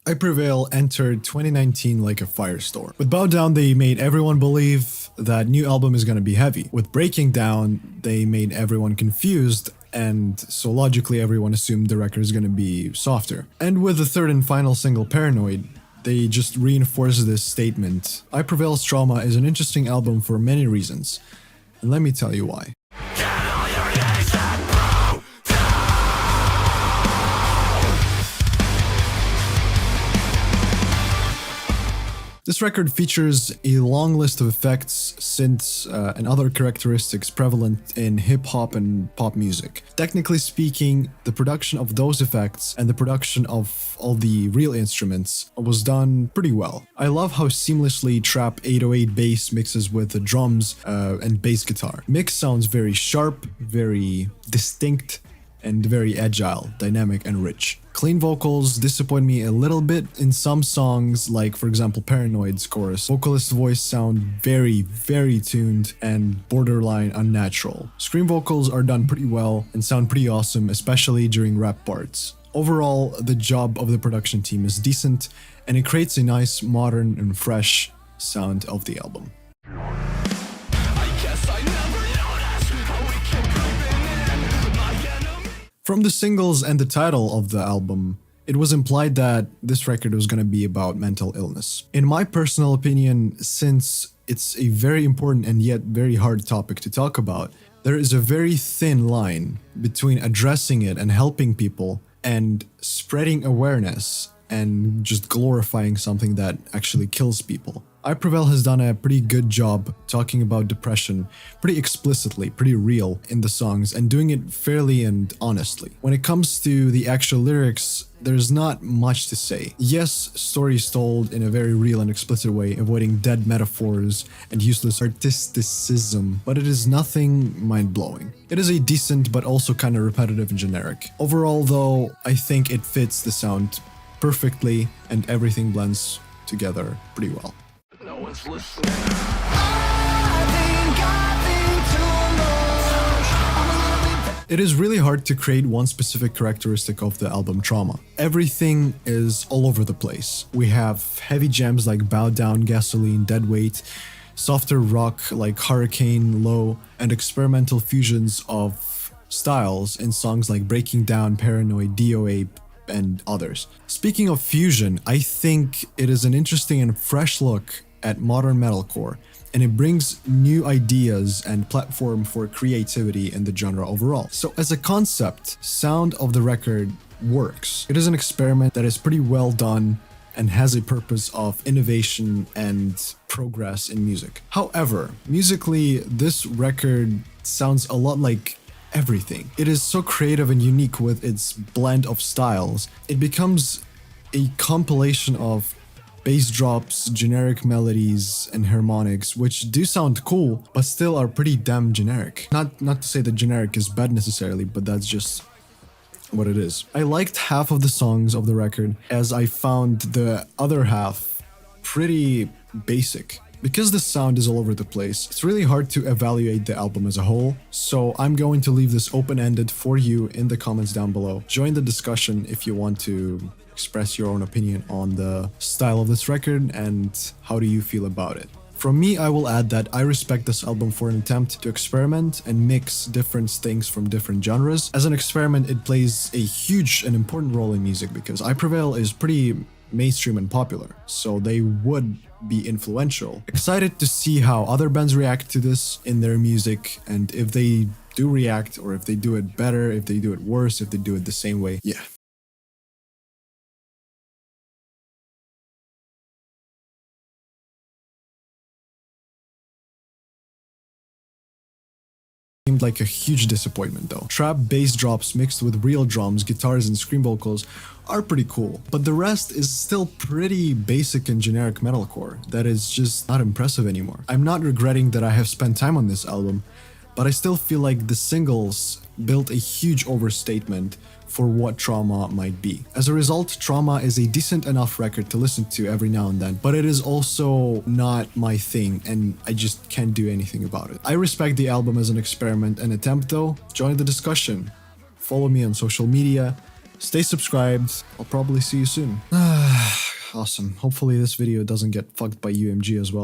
I Prevail entered 2019 like a firestorm. With Bow Down, they made everyone believe that new album is gonna be heavy. With Breaking Down, they made everyone confused, and so logically everyone assumed the record is gonna be softer. And with the third and final single, Paranoid, they just reinforced this statement. I Prevail's Trauma is an interesting album for many reasons, and let me tell you why. This record features a long list of effects, synths, and other characteristics prevalent in hip-hop and pop music. Technically speaking, the production of those effects and the production of all the real instruments was done pretty well. I love how seamlessly trap 808 bass mixes with the drums and bass guitar. Mix sounds very sharp, very distinct, and very agile, dynamic, and rich. Clean vocals disappoint me a little bit in some songs, like for example Paranoid's chorus. Vocalist voice sound very tuned and borderline unnatural. Scream vocals are done pretty well and sound pretty awesome, especially during rap parts. Overall, the job of the production team is decent, and it creates a nice, modern, and fresh sound of the album. From the singles and the title of the album, it was implied that this record was going to be about mental illness. In my personal opinion, since it's a very important and yet very hard topic to talk about, there is a very thin line between addressing it and helping people and spreading awareness and just glorifying something that actually kills people. I Prevail has done a pretty good job talking about depression pretty explicitly, pretty real in the songs, and doing it fairly and honestly. When it comes to the actual lyrics, there's not much to say. Yes, stories told in a very real and explicit way, avoiding dead metaphors and useless artisticism, but it is nothing mind-blowing. It is a decent but also kind of repetitive and generic. Overall though, I think it fits the sound perfectly and everything blends together pretty well. No one's listening. It is really hard to create one specific characteristic of the album Trauma. Everything is all over the place. We have heavy jams like Bow Down, Gasoline, Deadweight, softer rock like Hurricane, Low, and experimental fusions of styles in songs like Breaking Down, Paranoid, DOA, and others. Speaking of fusion, I think it is an interesting and fresh look at modern metalcore, and it brings new ideas and platform for creativity in the genre overall. So as a concept, sound of the record works. It is an experiment that is pretty well done and has a purpose of innovation and progress in music. However, musically, this record sounds a lot like everything. It is so creative and unique with its blend of styles. It becomes a compilation of bass drops, generic melodies, and harmonics, which do sound cool, but still are pretty damn generic. Not to say that generic is bad necessarily, but that's just what it is. I liked half of the songs of the record, as I found the other half pretty basic. Because the sound is all over the place, it's really hard to evaluate the album as a whole, so I'm going to leave this open-ended for you in the comments down below. Join the discussion if you want to express your own opinion on the style of this record and how do you feel about it. From me, I will add that I respect this album for an attempt to experiment and mix different things from different genres. As an experiment, it plays a huge and important role in music because I Prevail is pretty mainstream and popular, so they would be influential. Excited to see how other bands react to this in their music, and if they do react, or if they do it better, if they do it worse, if they do it the same way. Yeah. Seemed like a huge disappointment though. Trap bass drops mixed with real drums, guitars, and scream vocals are pretty cool, but the rest is still pretty basic and generic metalcore that is just not impressive anymore. I'm not regretting that I have spent time on this album, but I still feel like the singles built a huge overstatement for what Trauma might be. As a result, Trauma is a decent enough record to listen to every now and then, but it is also not my thing and I just can't do anything about it. I respect the album as an experiment and attempt though. Join the discussion. Follow me on social media. Stay subscribed. I'll probably see you soon. Awesome. Hopefully this video doesn't get fucked by UMG as well.